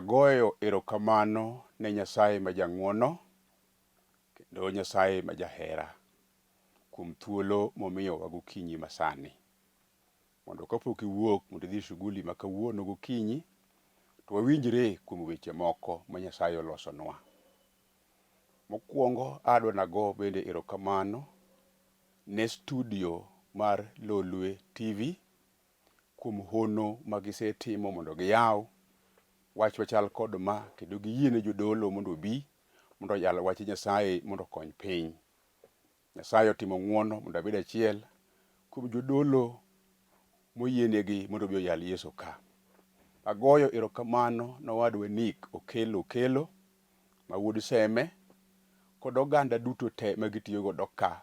Agoyo erokamano ne Nyasaye ma jang'wono kendo Nyasaye ma jahera kuom thuolo momiyowa gokinyi masani. Mondo kapok iwuok mondo idhi shughuli ma kawuono gokinyi, to wawinjre kuom weche moko ma Nyasaye olosonwa. Mokwongo adwa nago bende erokamano ne studio mar Lolwe TV kuom hono magisetimo mondo giyaw wach machal kod ma kendo giyiene jodolo mondo obi mondo oyal wach Nyasaye mondo okony piny. Nyasaye otimo ng'wono mondo abed achiel kuom jodolo moyienegi mondo obi oyal Yesu ka. Agoyo erokamano ne owadwa Nick Okelo ma wuod Seme kod oganda duto te magitiyo godo ka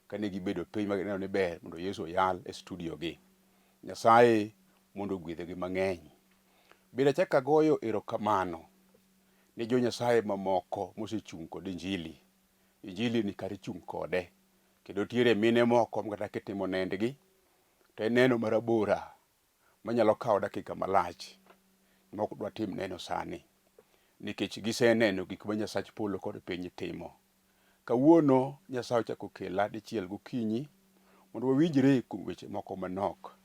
kane gibedo piny magineno ni ber mondo Yesu oyal e studio gi. Nyasaye mondo ogwedhegi mang'eny. Bende achako agoyo erokamano ne jo Nyasaye mamoko mosechung' kod injili. Injili ni kar chung' kode kendo tiere mine moko makata kitimo nendgi to en neno marabora manyalo kawo dakika malach mok dwa tim neno sani nikech giseneno gik ma Nyasach polo kod piny timo. Kawuono Nyasaye ochako kela dichiel gokinyi mondo wawinjre kuom weche moko manok.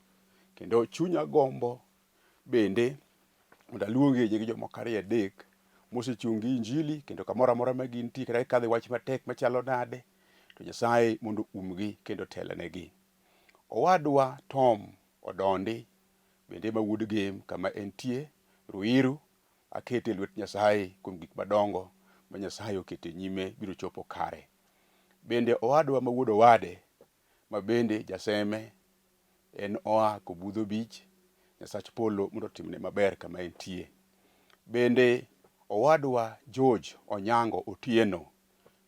Kendo chunya gombo bende mondo aluonge gi jomoko ariyo adek mosechung' gi injili kendo kamoro amora ma gintie kata kadho wach matek machalo nade to Nyasaye mondo umgi kendo telenegi. Owadwa Tom Odondi bende ma wuod Gem kama entie Ruiru, akete lwet Nyasaye kuom gik madongo ma Nyasaye okete nyime biro chopo kare. Bende owadwa ma wuod Owade ma bende jaseme en oa Kobudho Beach, Nyasach polo mondo timne maber kama entie. Bende owadwa George Onyango Otieno,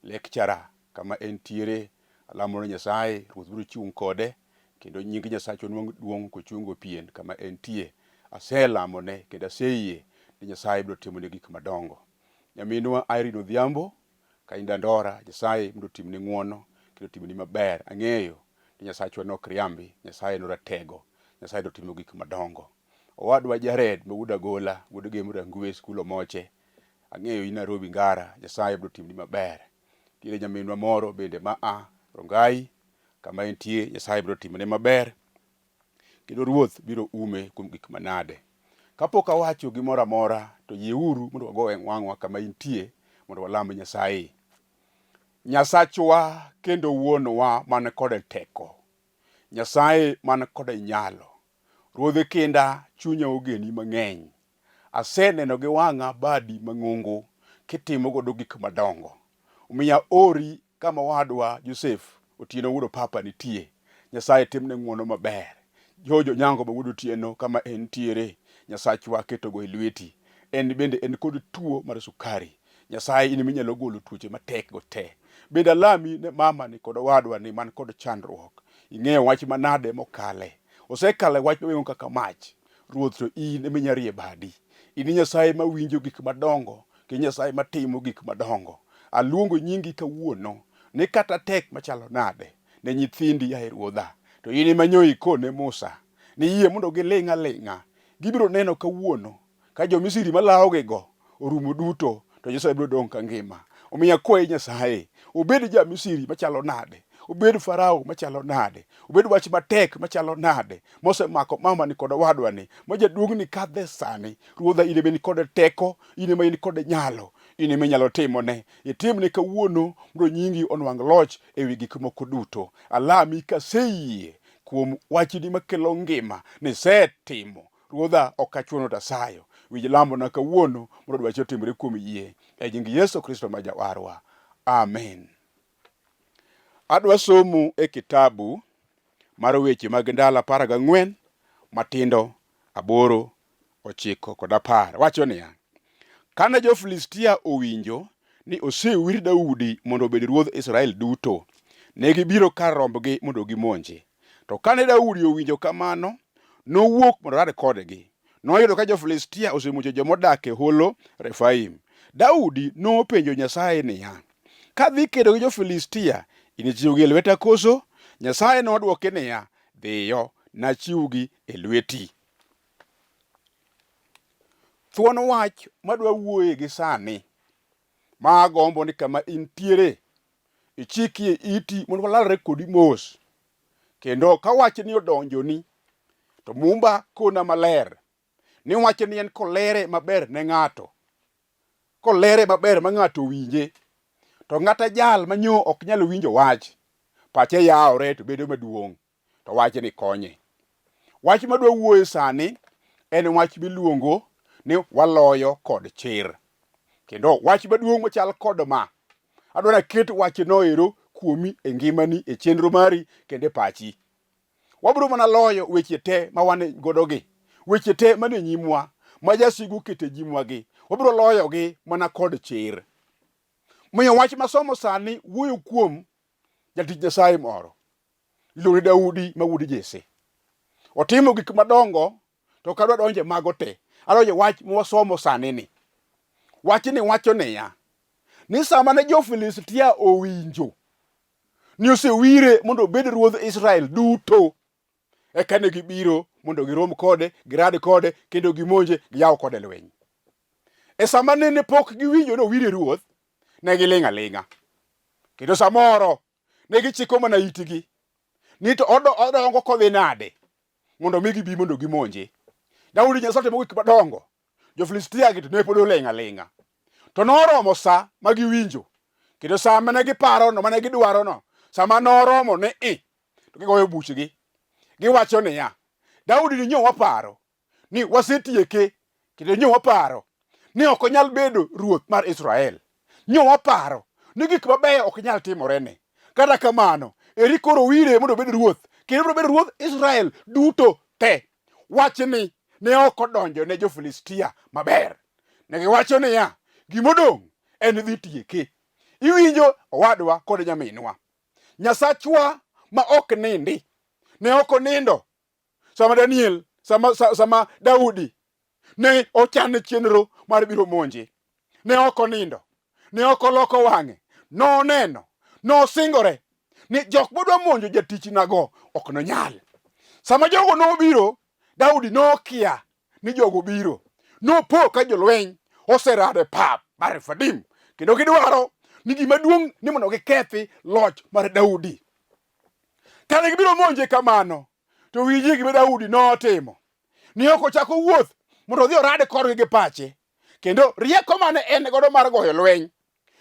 lecturer kama entiere, alamo Nyasaye Ruoth biro chung' kode kendo nying Nyasaye onwang' duong' kochungo pien kama entie. Aselamone kendo aseyie ni Nyasaye biro timone gik madongo. Nyaminwa Irene Odhiambo ka in Dandora, Nyasaye biro timni ng'wono kendo timni maber. Ang'eyo ni Nyasachwa nok riambi, Nyasaye noratego, Nyasaye do timo gik madongo. Owadwa Jared ma wuod Agola, wuod Gem Rangwe skul Omoche, ang'eyo in Nairobi Ngara, Nyasaye biro timni maber. Tiere nyaminwa moro bende ma Rongai kama entie, Nyasaye biro timne maber kendo Ruoth biro ume kuom gik manade. Kapok awacho gimoro amora to yieuru mondo wago wang'wa kama intie mondo walam Nyasaye. Nyasachwa kendo wuonwa man kod teko, Nyasaye man kod nyalo, Ruodhe kinda chunya ogeni mang'eny. Aseneno gi wang'a badi mang'ongo kitimo godo gik madongo. Omiya ori kama wadwa Joseph Otieno wuod Papa nitie, Nyasaye timne ng'wono maber. Jojo Nyango ma wuod Otieno kama entiere, Nyasachwa ketogo e lweti. En bende en kod tuo mar sukari, Nyasaye in minyalo golo tuoche matek go te. Bende alami ne mama ni kod owadwa ni man kod chandruok. Ing'eyo wach manade mokale, osekale wach maweng'o kaka mach. Ruoth to in eminyarie badi, in Nyasaye mawinjo gik madongo kendo Nyasaye matimo gik madongo. Aluongo nyingi kawuono ni kata tek machalo nade ne nyithindi yae Ruodha, to in emanyoyi kone Musa ni yie mondo giling' aling'a. Gibiro neno kawuono ka jo-Misri malawogigo orumo duto to Nyasaye biro dong' ka ngima. Omiya kwayi Nyasaye, obed ja-Misri machalo nade, obed Farao machalo nade, obed wach matek machalo nade mosemako mama ni kod owadwa ni ma jaduong' ni kadhe sani, Ruodha in ema ni kod teko, in ema in kod nyalo, in ema inyalo timone. Itimne kawuono mondo nyingi onwang' loch ewi gik moko duto. Alami kaseyie kuom wachni makelo ngima ni setimo. Ruodha ok achuno tasayo, winj lambona kawuono mondo dwachi otimre kuom yie. E nying Yesu Kristo ma jawarwa. Amen. Adwa somo e kitabu mar weche mag ndalo 14 matindo 8, 9 kod 10. Wacho niya: kane jo-Filistia owinjo ni osewir Daudi mondo obed ruodh Israel duto, ne gibiro kar rombgi mondo gimonje. To kane Daudi owinjo kamano, nowuok mondo orad kodgi. Noyudo ka jo-Filistia osemuocho jomodak e holo Refaim. Daudi nopenjo Nyasaye niya, kadhi kedo gi jo-Filistia, inichiwogi e lweta koso? Nyasaye nodwoke niya, dhiyo, nachiwgi e lweti. thuon wach madwa wuoye gi sani ma agombo ni kama intiere ichikie iti mondo walalre kodi mos, kendo ka wach ni odonjoni to mumba kona maler ni wach ni en kolere maber ne ng'ato, kolere maber ma ng'ato winje, to ng'ata jal manyo ok nyalo winjo wach, pache yawore to bedo maduong', to wach ni konye. Wach madwa wuoye sani en wach miluongo ni waloyo kod chir, kendo wach maduong' machal kod ma adwa naket wach no ero kuomi e ngimani, e chenro mari kendo e pachi. Wabiro mana loyo weche te ma wan godo gi, weche te mane nyimwa ma jasigu kete jimwa gi, wabiro loyo gi mana kod chir. Miyo wach masomo sani wuoyo kuom jatich Nyasaye moro iluongo Daudi ma wuod Jesse. Otimo gik madongo to kadwa donje mago te. Adonje wach mwasomo sani ni. Wach ni wacho niya, ni sama ne jo-Filistia owinjo ni osewire mondo obed ruodh Israel duto, eka ne gibiro mondo girom kode, girad kode, kendo gimonje, giyaw kode lweny. E sama nene pok giwinjo ni owire ruoth, ne giling' aling'a. Kendo samoro ne gichiko mana itgi ni to odongo kodhi nade mondo mi gibi mondo gimonje. Daudi Nyasaye otimo gik madongo, jo-Filistia gi to ne pod oling' aling'a. To noromo sa ma giwinjo, kendo sa mane giparo no, mane gidwaro no, sama noromo ni to gigoyo buchgi. Giwacho niya, Daudi ni nyo waparo ni wasetieke, kendo nyo waparo ni ok onyal bedo ruoth mar Israel. Nyo waparo ni gik mabeyo ok nyal timorene. Kata kamano, eri koro wire mondo obed ruoth, kendo mondo obed ruodh Israel duto te. Wach ni ne ok odonjo ne jo-Filistia maber. Ne giwacho niya, gimodong' en dhi tieke. Iwinjo owadwa kod nyaminwa, Nyasachwa ma ok nindi ne ok onindo sama Daudi ne ochan chenro mar biro monje. Ne ok onindo, ne ok oloko wang'e, noneno, nosingore ni jok modwa monjo jatichna go ok nonyal. Sama jogo nobiro, Daudi nokia ni jogo biro. Nopo ka jolweny oserado e pap mar Refadim, kendo gidwaro ni gima duong' ni mondo gikethi loch mar Daudi. Kane gibiro monje kamano, to winji gima Daudi notimo. Ni ok ochako wuoth mondo odhi orade korgi gi pache, kendo rieko mane en godo mar goyo lweny,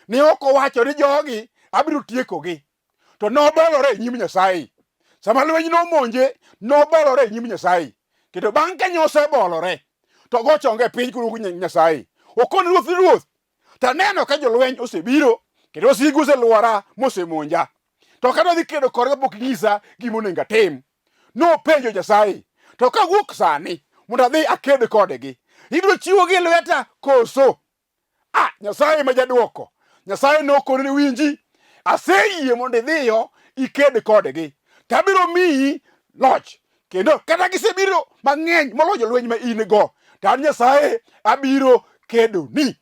ni ok owacho ni jogi abiro tiekogi, to nobolore e nyim Nyasaye. Sama lweny nomonje, nobolore e nyim Nyasaye, kendo bang' ka osebolore to go chonge piny koluongo Nyasaye. Okon ruoth, to neno ka jolweny osebiro, kendo wasigu oseluora mosemonja. To kata dhi kedo korgi pok nyisa gima onego atim. Nopenjo Nyasaye, to kawuok sani mondo adhi aked kodgi, ibiro chiwogi e lweta koso? Nyasaye ma jadwoko, Nyasaye nokone ni winji, aseyie mondo idhiyo iked kodgi, to abiro miyi loch, kendo kata gisebiro mang'eny moloyo jolweny ma in go, to an Nyasaye abiro kedoni.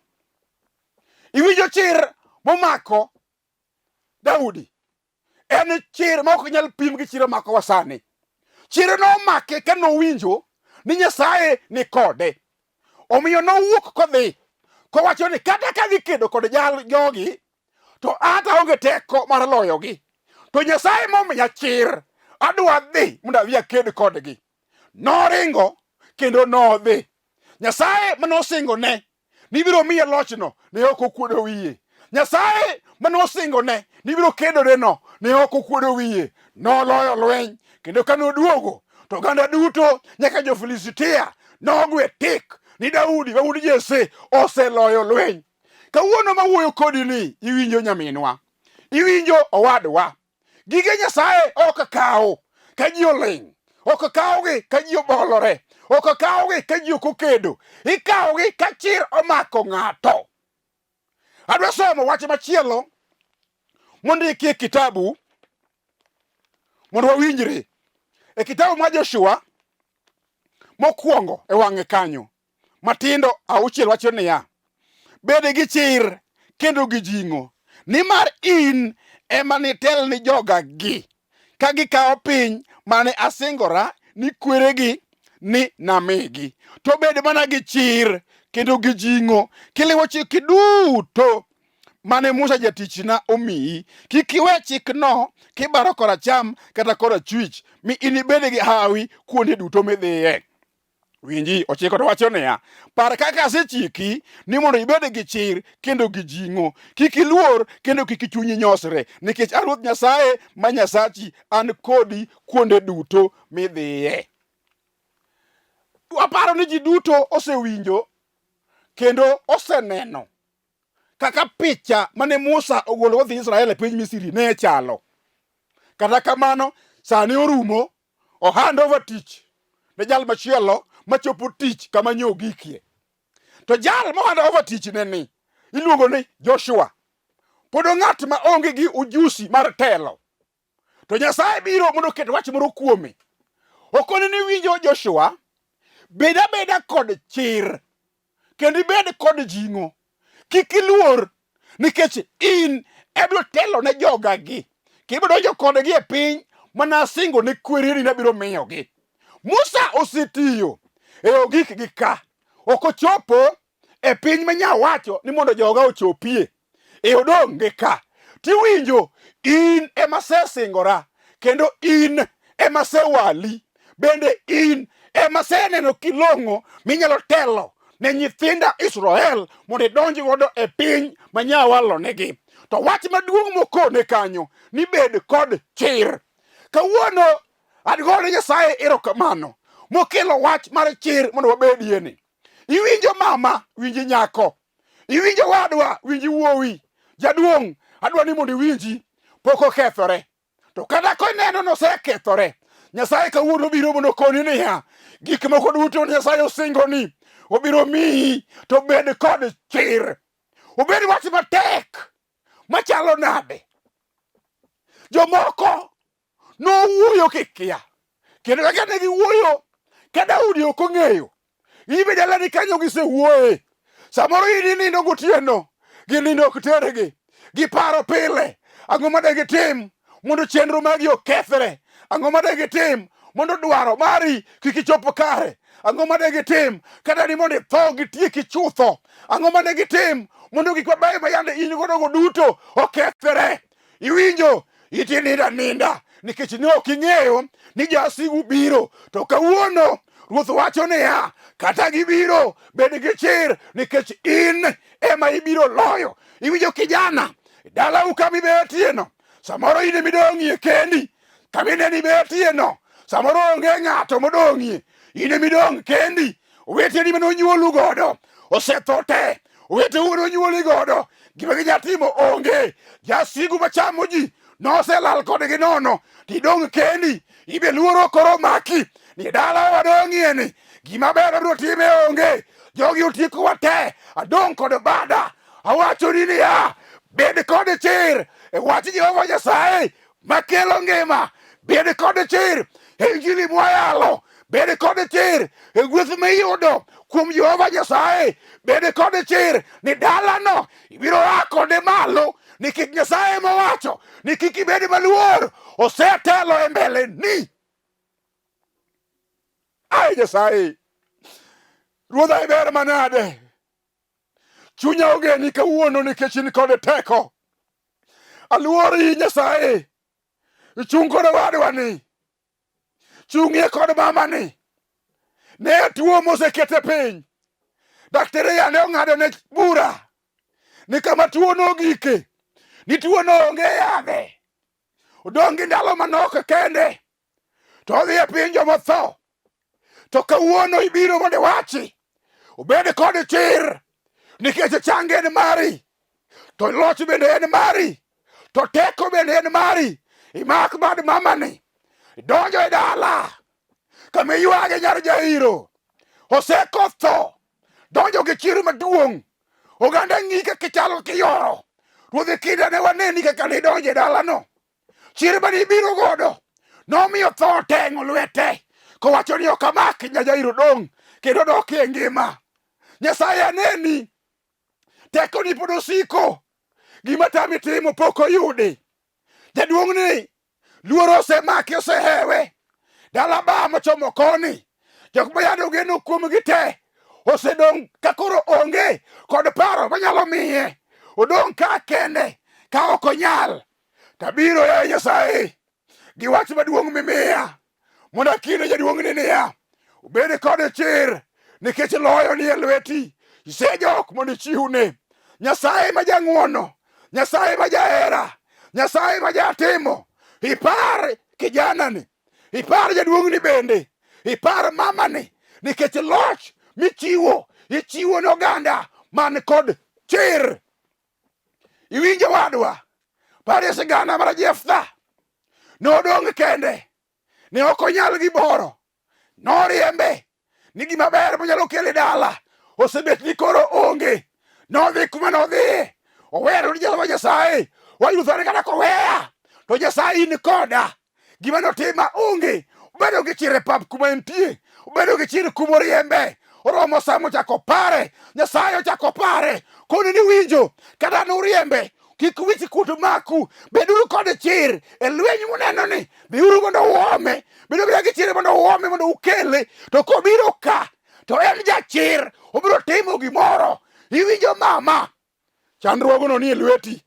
Iwinjo chir momako Daudi, en chir ma ok nyal pim gi chir omako wasani. Chir nomake ka nowinjo ni Nyasaye ni kode, omiyo nowuok kodhi kowacho ni kata ka dhi kedo kod jogi, to ata onge teko mar loyogi, to Nyasaye momiya chir, adwa dhi mondo adhi aked kodgi. Noringo kendo nodhi. Nyasaye manosingone ni biro miye lochno ne ok okuodo wiye. Nyasaye manosingone ni biro kedoreno ne ok okuodo wiye. Noloyo lweny, kendo ka noduogo to oganda duto nyaka jo-Filistia nogwe tik ni Daudi ma wuod Jesse oseloyo lweny. Kawuono mawuoyo kodi ni, iwinjo nyaminwa, iwinjo owadwa, gige Nyasaye ok kawo ka ji oling', ok kawgi ka ji obolore, ok kawgi ka ji ok okedo, ikawogi ka chir omako ng'ato. Adwa somo wach machielo mondiki e kitabu mondo wawinjre. E kitabu mar Joshua mokwongo e wang'e kanyo, matindo 6 wacho niya, bed gi chir kendo gi jing'o, nimar in ema nitel ni jogagi, ka gikawo piny mane asingora ni kweregi ni namigi. To bed mana gi chir kendo gi jing'o kiliwo chik duto mane Musa jatichna omiyi. Kik iwe chikno kibaro koracham kata korachwich mi inibed gi hawi kuonde duto midhiye. Winji, ochiko to wacho niya, par kaka asechiki ni mondo ibed gi chir kendo gi jing'o. Kik iluor kendo kik ichunyi nyosre, nikech an Ruoth Nyasaye ma Nyasachi, an kodi kuonde duto midhiye. Aparo ni ji duto osewinjo kendo oseneno kaka picha mane Musa ogolo dhi Israel e piny Misri ne chalo. Kata kamano, sani orumo, ohand over tich ne jal machielo machopo tich kama nyo gikie. To jal mohand over tich ni iluongo ni Joshua. Pod ng'at ma onge gi ujusi mar telo. To Nyasaye biro mondo ket wach moro kuome. Okoni ni winjo Joshua, bed abeda kod chir, kendo ibed kod jing'o. Kik iluor, nikech in ebiro telo ne jogagi. Kibiro donjo kodgi e piny mana asingo ne kweregi nabiro miyogi. Musa osetiyo e ogik gi ka. Ok ochopo e piny manyawacho ni mondo joga ochopie. E odong' gi ka. Tiwinjo, in ema asesingora, kendo in ema asewali. Bende in ema aseneno kilong'o minyalo telo ne nyithinda Israel mondo idonji godo e piny manyawalo negi. To wach maduong' mokone kanyo ni bed kod chir. Kawuono adgone Nyasaye erokamano mokelo wach mar chir mondo wabedie ni. Iwinjo mama, winji nyako. Iwinjo wadwa, winji wuowi. Jaduong', adwa ni mondo iwinji pok okethore. To kata koneno nosekethore, Nyasaye kawuono biro mondo koni niya, gik moko duto Nyasaye osingoni obiro miyi, to bed kod chir. Obed wach matek machalo nade. Jomoko nowuoyo kikia, kendo kaka ne giwuoyo ka Daudi ok ong'eyo. Ibe dalani kanyo gisewuoye. Samoro inindo gotieno, ginindo ok tergi. Giparo pile, ang'o ma degitim mondo chenro magi okethre. Ang'o ma degitim mondo dwaro mari kik ichopo kare. Ang'o ma degitim kata ni mondo itho gitieki chutho. Ang'o ma degitim mondo gik mabeyo ma yande in godo duto okethre. Iwinjo, iti ninda nikech ne ok ing'eyo ni jasigu biro. To kawuono Ruoth wacho niya, kata gibiro, bed gi chir, nikech in ema ibiro loyo. Iwinjo kijana, dalau kama ibetieno, samoro in midong'ie kendi. Kama ineni ibetieno, samoro onge ng'ato modong'ie. In midong' kendi. Oweteni manonyuolu godo osetho te. Oweteu manonyuoli godo gima ginyatimo onge. Jasigu machamo ji noselal kodgi nono. Tidong' kendi. Ibe luoro koro maki. Ni dala wadong'ieni gima ber biro time onge. Jogi otieko wate. Adong' kod bada. Awacho ni niya, bed kod chir e wach Jehova Nyasaye makelo ngima. Bed kod chir e injili mwayalo. Bed kod chir e gweth miyudo kuom Jehova Nyasaye. Bed kod chir ni dalano ibiro a kode malo, nikech Nyasaye mowacho ni kik ibed maluor. Osetelo e mbele ni. Ai Nyasaye, Ruodha iber manade. Chunya ogeni kawuono nikech in kod teko. Aluori Nyasaye. Ichung' kod wadwani. Chung'ie kod mamani. Ne tuo mosekete piny. Daktari yane ong'ado ne bura ni kama tuo nogike, ni tuo no onge yadhe. Odong' gi ndalo manok kende. To odhi e piny jomotho. To kawuono ibiro mondo wachi. Obed kod chir, nikech chang en mari. To loch bende en mari. To teko bende en mari. Imak bad mamani. Idonjo e dala kama ywage nyar jairo. Osekotho. Donjo gi chir maduong'. Oganda ng'i kaka chalo kiyoro. Ruodhi kinda ne waneni kaka nidonjo e dalano. Chir mane ibiro godo nomiyo tho teng'o lwete, kowacho ni ok amak Nyajairo dong' kendo dok e ngima. Nyasaye aneni, tekoni pod osiko. Gima tami timo pok oyudi. Jaduong'ni luoro osemake, osehewe. Dala ba mochomo koni. Jok mayado geno kuomgi te osedong' ka koro onge kod paro manyalo miye, odong' ka kende ka ok onyal. Tabiro ya Nyasaye gi wach maduong' mimiya mondo akine jaduong'ni niya, obed kod chir nikech loyo ni e lweti. Isejok mondo ichiwne. Nyasaye ma jang'wono, Nyasaye ma jahera, Nyasaye ma jatimo. Ipar kijanani, ipar jaduong'ni bende, ipar mamani, nikech loch michiwo, ichiwo ne oganda man kod chir. Iwinjo wadwa? Pare sigana mar Jeftha nodong' kende, ne ok onyal gimoro, noriembe ni gima ber monyalo kele dala osebet ni koro onge. Nodhi kuma nodhiye, owero ni Jehova Nyasaye, wayudhore kata koweya to Nyasaye in koda. Gima notima onge. Obedo gi chir e pap kuma entie, obedo gi chir kuma oriembe. Oromo sa mochako pare, Nyasaye ochako pare. Kono ni winjo kata noriembe, kik wich kut maku. Beduru kod chir e lweny muneno ni, biuru mondo uome. Bedo gi chir mondo uome, mondo ukele. To kobiro ka to en jachir, obiro timo gimoro. Iwinjo mama? Chandruogno ni e lweti,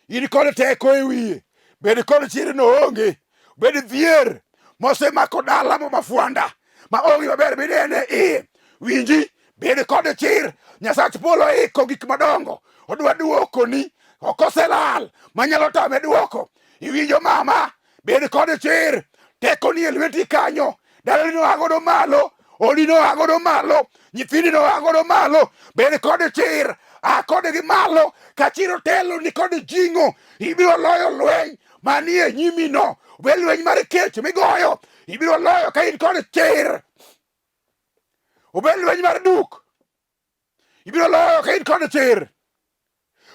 in kod teko e wiye. Bed kod chir no onge. Bed dhier mosemako dala mo mafuanda ma onge maber bende ene iye. Winji, bed kod chir. Nyasach polo iko gik madongo, odwa duokoni, okoselal manyalo tame duoko. Iwinjo mama? Bed kod chir. Teko ni e lweti kanyo. Dalani no agodo malo, odi no agodo malo, nyithindi no agodo malo. Bed kod chir. Kod gi malo ka chiro telo ni kod jing'o. Ibiro loyo lweny manie nyimi no. Obed lweny mar kech migoyo, ibiro loyo ka in kod chir. Obed lweny mar duk, ibiro loyo ka in kod chir.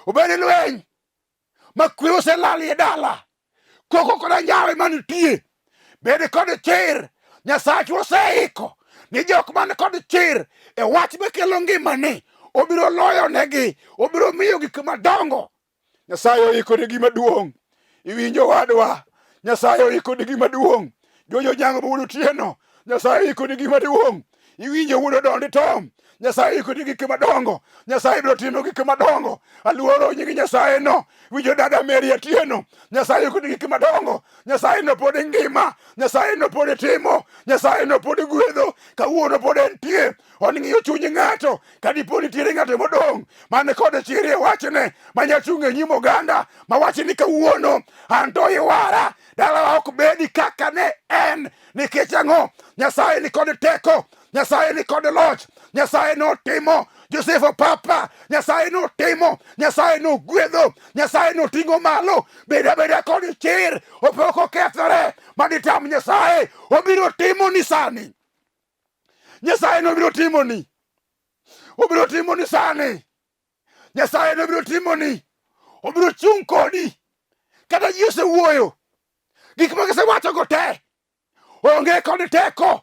Obed lweny ma kwe oselal e dala, koko kod anjawe manitie, bed kod chir. Nyasach oseiko ni jok man kod chir e wach makelo ngimani. Obiro loyo negi, obiro miyo gik madongo. Nyasaye oiko ni gima duong'. Iwinjo wadwa? Nyasaye oiko ni gima duong'. Jojo nyango budu tieno, Nyasaye oiko ni gima duong'. Iwinjo wuodo dondi tom, Nyasaye oiko ni gik madongo. Nyasaye biro timo gik madongo. Aluoro nying Nyasaye no. Winjo dada Mary Atieno, Nyasaye oiko ni gik madongo. Nyasaye no pod ngima, Nyasaye no pod timo, Nyasaye no pod gwedho. Kawuono pod entie. Oning'iyo chuny ng'ato, kadipo nitiere ng'ato modong' mane kod chir e wachne, manyachung' e nyim oganda, mawacho ni kawuono anto iwara, dala ok bedi kaka ne en. Nikech ang'o? Nyasaye ni kod teko, Nyasaye ni kod loch, Nyasaye no timo. Joseph Papa, Nyasaye no timo, Nyasaye no gwedho, Nyasaye no ting'o malo. Beda kod chir, opoko kethore maditam Nyasaye obiro timo ni sani. Nyasaye no biro timo ni, obiro timo ni sani. Nyasaye no biro timo ni, obiro chung' kodi. Kata ji osewuoyo, gik ma gisewacho go te onge kod teko.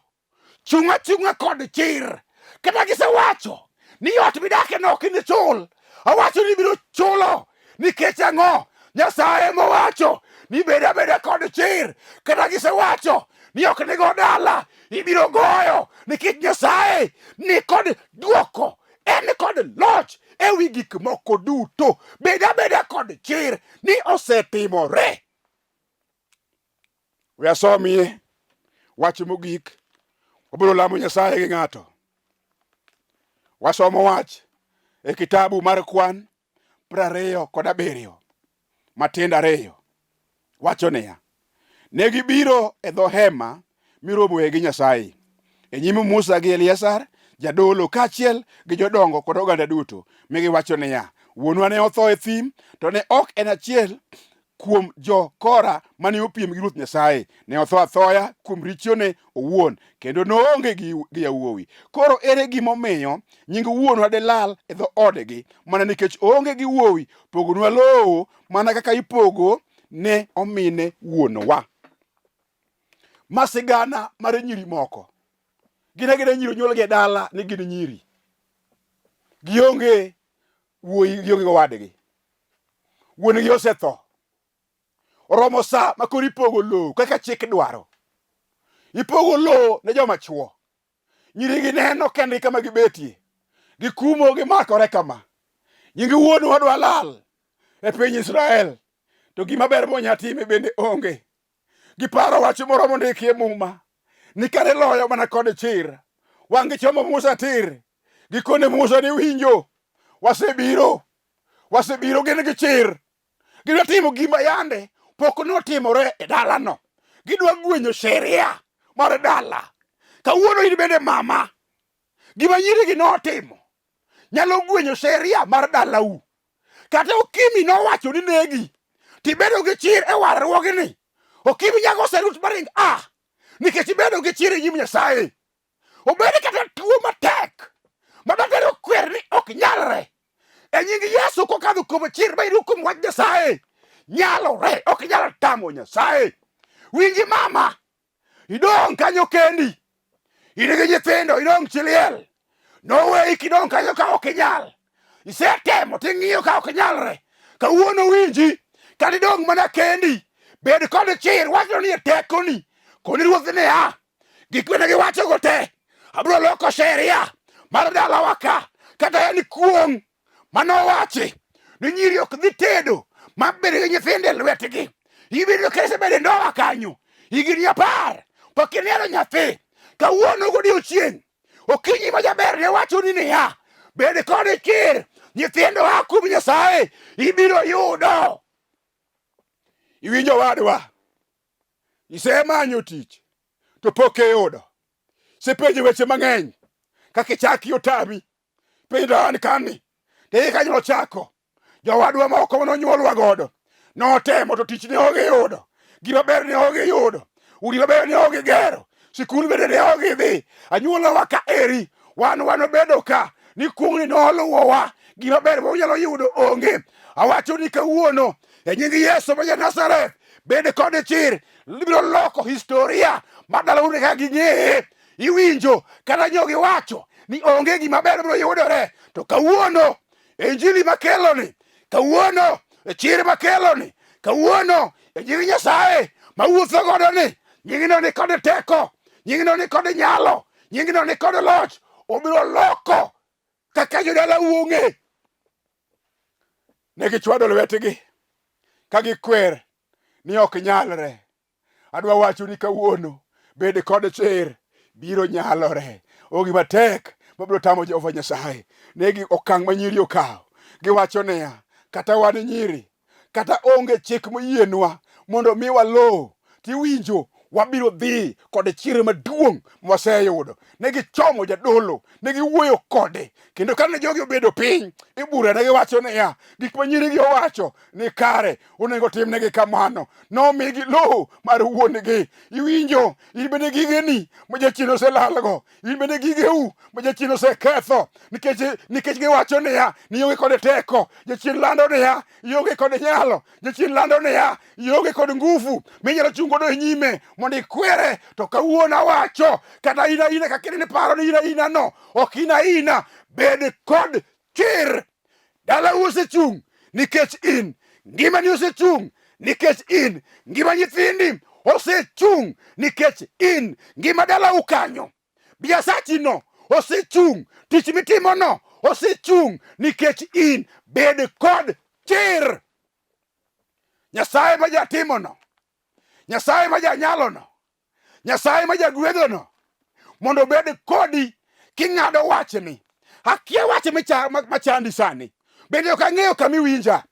Chung' achung'a kod chir. Kata gisewacho ni ot midake no ok inichul, awacho ni biro chulo. Nikech ang'o? Nyasaye mowacho ni beda kod chir. Kata gisewacho ni ok nigo dala, ibiro goyo. Nikech Nyasaye ni kod duoko, en kod loch ewi gik moko duto. Beda kod chir ni osetimore. We asomie wach mogik. Obiro lamo Nyasaye gi ng'ato. Wasomo wach e kitabu mar Kwan 27 matindo 2. Wacho niya, ne gibiro e dho Hema Miromoe gi Nyasaye, e nyim Musa gi Eliazar jadolo kaachiel gi jodongo kod oganda duto. Mi giwacho niya, wuonwa ne otho e thim, to ne ok en achiel kuom jo-Korah mane opiem gi Ruoth Nyasaye. Ne otho athoya kuom richone owuon, kendo noonge gi yawuowi. Koro ere gimomiyo nying wuonwa de lal e dho odegi, mana nikech oonge gi wuowi? Pogonwa lowo mana kaka ipogo ne omine wuonwa. Masigana mar nyiri moko. Gine nyiri onyuolgi e dala ni gin nyiri. Gionge wuoyi, gionge gowadgi. Wuongi osetho. Oromo sa makoro ipogo lowo kaka chik dwaro. Ipogo lowo ne joma chuo. Nyiri gi neno kendgi kama gibetie. gikumo gimakore kama. Nying wuonwa dwa lal e piny Israel, to gima ber monyatime bende onge. Giparo wach moro mondiki e Muma, ni kare loyo mana kod chir. Wang gichomo Musa tir, gikone Musa ni winjo, wasebiro gin gi chir. Gidwa timo gima yande pok notimore e dalano. Gidwa gwenyo sheria mar dala. Kawuono in bende mama, gima nyirigi notimo nyalo gwenyo sheria mar dalau. Kata Okimi nowacho ni negi, tibedo gi chir e warruogni. Okimi nyago serut maring nikech ibedo gi chir e nyim Nyasaye. Obedi kata tuo matek madotero kwer ni ok nyalre, e nying Yesu kokadho kuom chir ma iru kuom wach Nyasaye nyalore, ok nyal tamo Nyasaye. Winji mama, idong kanyo kendi, in gi nyithindo, idong chiliel, noweyi kidong kanyo ka ok inyal. Isetemo ting'iyo ka ok nyalre. Kawuono winji, kata idong mana kendi, bed kod chir, wacho ni e tekoni koni Ruoth niya, gik mane giwacho go te abiro loko sheria mar dalawa ka. Kata en kuong manowachi ni nyiri ok dhi tedo mabedo gi nyithindo e lwetgi, ibiro kese bede ndoa kanyo higni 10 pok ineno nyathi. Kawuono godiochieng' Okinyi ma jaber ne wacho ni niya, bed kod chir, nyithindo a kuom Nyasaye ibiro yudo. Iwinjo wadwa, isemanyo tich to pok iyudo. Sepenjo weche mang'eny kaka ichaki otami penjo an kani te kanyo chako. Jowadwa moko nonyuolwa godo notemo to tich ne oge yudo, gima ber ne oge yudo, udi maber ne oge gero, sikul bende ne oge dhi. Anyuolawa ka eri wan obedo ka ni kuong'ni noluwowa, gima ber monyalo yudo onge. Awacho ni kawuono e nying Yesu ma Nazareth, bed kod chir, libiro loko historia madalaune ka ging'eye. Iwinjo kata jogi wacho ni onge gima ber biro yudore, to kawuono e injili makeloni, kawuono e chir makeloni, kawuono e nying Nyasaye mawuotho godo ni, nyingno ni kod teko, nyingno ni kod nyalo, nyingno ni kod loch. Obiro loko kaka jodala uong'e. Ne gichwado lwetgi ka gikwer ni ok nyalre. Adwa wacho ni kawuono bed kod chir, biro nyalore. Ogi matek mabiro tamo Jehova Nyasaye. Negi okang' ma nyiri okawo, giwacho niya, kata wan nyiri, kata onge chik moyienwa mondo miwa lo, tiwinjo wabiro dhi kod chir maduong' mwaseyudo. Negi chomo jadolo, negi wuoyo kode, kendo kane jogi obedo piny ibura, negi wacho niya, gik ma nyirigi owacho ni kare, onego timnegi kamano. Nomigi lo mar wuongi. Iwinjo, in bende gigeni ma jachien oselalgo, in bende gigeu ma jachien oseketho, nikech giwacho niya, ni ionge kod teko. Jachien lando niya, ionge kod nyalo. Jachien lando niya, ionge kod nguvu minyalo chungo do nyime mondo ikwere. To kawuono awacho, kata ina kakini ni paro ni ina no, ok ina bed kod chir. Dala osechung' nikech in, ngimani osechung' nikech in, ngima nyithindi osechung' nikech in, ngima dala ukanyo, biasachi no osechung', tich mitimo no osechung' nikech in. Bed kod chir. Nyasaye ma jatimo no, Nyasaye ma janyalo no, Nyasaye ma jagwedho no, mondo bed kodi king'ado wachni. Akia wach machandi sani, bende ok ang'eyo kama iwinja.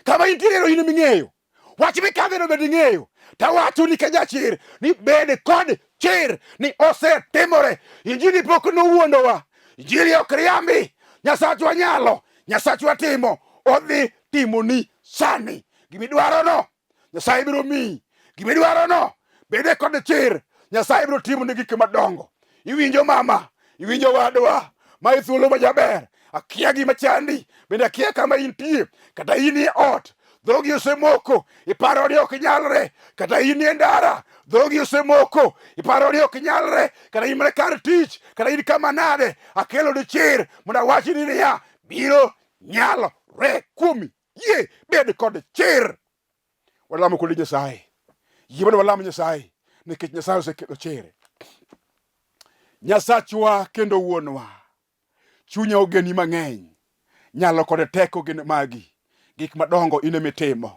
Kama intiere in ming'eyo, wach mikadheno bende ing'eyo. Tawacho ni kajachir ni bed kod chir, ni osetimore. Injili pok nowuondowa, injili ok riambi. Nyasachwa nyalo, Nyasachwa timo, odhi timoni sani. Gimidwaro no, Nyasaye biro miyi. Gimidwaro no, bede kod chir, Nyasaye biro timoni gik madongo. Iwinjo mama, iwinjo wadwa, ma ithuolo ma jaber. Akia gima chandi, bende akia kama intie. Kata in e ot, dhogi osemoko, iparo ni ok nyalre. Kata in e ndara, dhogi osemoko, iparo ni ok nyalre. Kata in mana kar tich, kata in kama nade, akelo ni chir mondo awachi ni niya, biro nyalore kuomi. Yie bed kod chir. Walamo kod Nyasaye, yie mondo walamo Nyasaye, nikech Nyasaye osekelo chir. Nyasachwa kendo wuonwa, chunya ogeni mang'eny, nyalo kod teko gin magi, gik madongo in emitimo.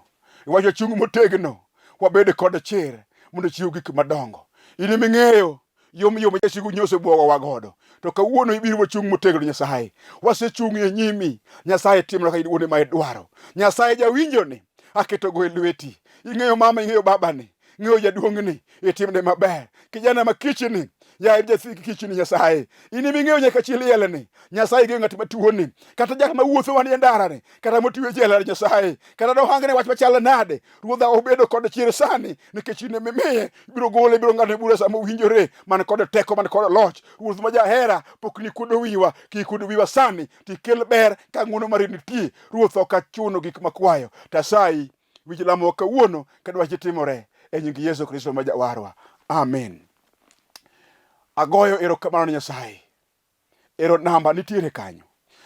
Iwacho chung motegno, wabed kod chir mondo chiw gik madongo. In eming'eyo yom jasigu nyose bwogo wagodo. To kawuono ibiro wachung motegno Nyasaye. Wasechung e nyimi, Nyasaye timno ka iduone ma idwaro. Nyasaye jawinjo ni, aketo go e lweti. Ing'eyo mama, ing'eyo baba ni, ing'eyo jaduong' ni, itimne maber. Kijana makichni, ya jathi kichni Nyasaye. In eming'eyo nyaka chiliele ni, Nyasaye geng'o ng'at matuo ni, kata jal mawuotho wanie ndara ni, kata motiwe jela Nyasaye, kata dohangne wach machal nade, Ruodha obedo kod chir sani, nikech in emimiye, ibiro gole, ibiro ng'adne bura sama owinjore, man kod teko, man kod loch. Ruoth ma jahera, pok ni kudo wiwa, ki kudo wiwa sani, tikel ber ka ng'wono mari nitie. Ruoth ok achuno gik makwayo, tasayi wich lamo kawuono ka dwachi timore, e nying Yesu Kristo ma jawarwa. Amen. Agoyo erokamano Nyasaye. Ero namba nitiere kanyo.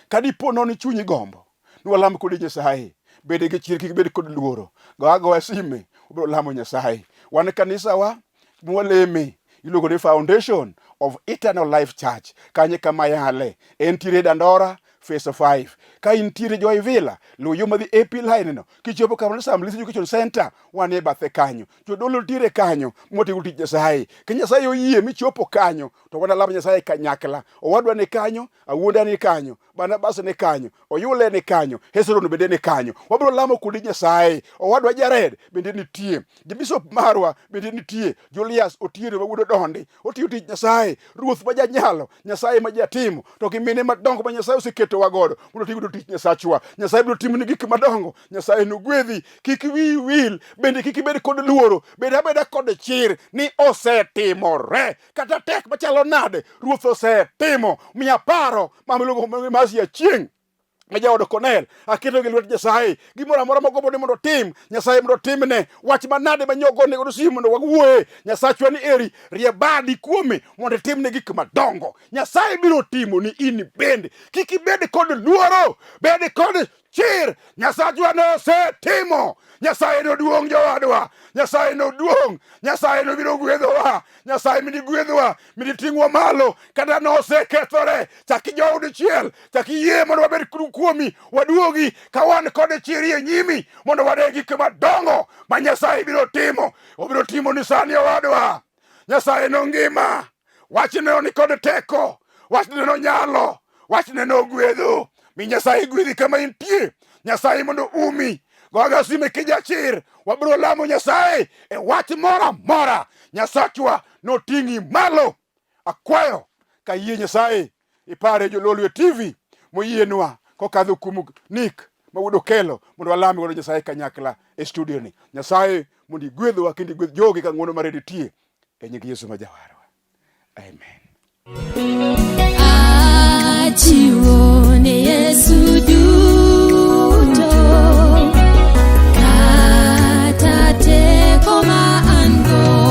Kadipo nono chunyi gombo, nwalam kodi Nyasaye, bede gi chir, kik bed kod luoro. Goya sime, ubiro lamo Nyasaye. Wan kanisa wa mwaleme, iluongo ni Foundation of Eternal Life Church. Kanye kama yale, entiere Dandora, Phase 5. Ka intiere Joy Villa, luwo yo madhi AP line no. Kichopo kama Assembly Education Center, wan e bathe kanyo. Jodolo ntiere kanyo, motigo tich Nyasaye. Ka Nyasaye oyie michopo kanyo, to wan alamo Nyasaye kanyakla. Owadwa ni kanyo, Awuonda ni kanyo, Barnabas ni kanyo, Oyule ni kanyo, Hesron bende ni kanyo. Wabiro lamo kodi Nyasaye. Owadwa Jared bende nitie. Bishop Marwa bende nitie. Julius Otieno mawuodo Dondi, otiyo tich Nyasaye. Ruoth ma janyalo, Nyasaye ma jatimo, to gi mine madongo ma Nyasaye oseketo wagodo, mondo tigo tich Nyasachwa. Nyasaye biro timo ni gik madongo. Nyasaye nogwedhi, kik wiyi wil, bende kik ibed kod luoro, bed abeda kod chir ni osetimore. Kata tek machalo nade, Ruoth osetimo. Miya paro mamiluongo masi achieng' ma jaod Konel, aketo gi lwet Nyasaye. Gimoro amora mogombo ni mondo tim, Nyasaye mondo timne. Wach manade ma nyogone godo simu mondo wawuoye. Nyasachwa ni eri, rie badi kuome mondo timne gik madongo. Nyasaye biro timo ni in bende. Kik ibed kod luoro, bed kod chir. Nyasachwa nosetimo. Nyasaye no duong' jowadwa. Nyasaye no duong'. Nyasaye no biro gwedhowa. Nyasaye mini gwedhowa, mini ting'wa malo. Kata nosekethore, chaki jood chiel, chaki yie mondo wabed kuomi, waduogi ka wan kod chiri e nyimi, mondo wade gik madongo ma Nyasaye biro timo. Obiro timo ni sani owadwa. Nyasaye no ngima. Wachne ni kod teko. Wachne no nyalo. Wachne no gwedho. Mi Nyasaye gwedhi kama intie. Nyasaye mondo umi. Goga sime kijachir. Wabiro lamo Nyasaye e wach mora mora. Nyasachwa no tingi malo. Akwayo ka yie Nyasaye ipare jololwe TV moyienwa kokadho kuom nik mawuodo kelo mondo walami godo Nyasaye kanyakla e studio ni. Nyasaye mondo igwedhowa kendo igwedh jogi ka ng'wono mare nitie, e nying Yesu ma jawarwa. Amen.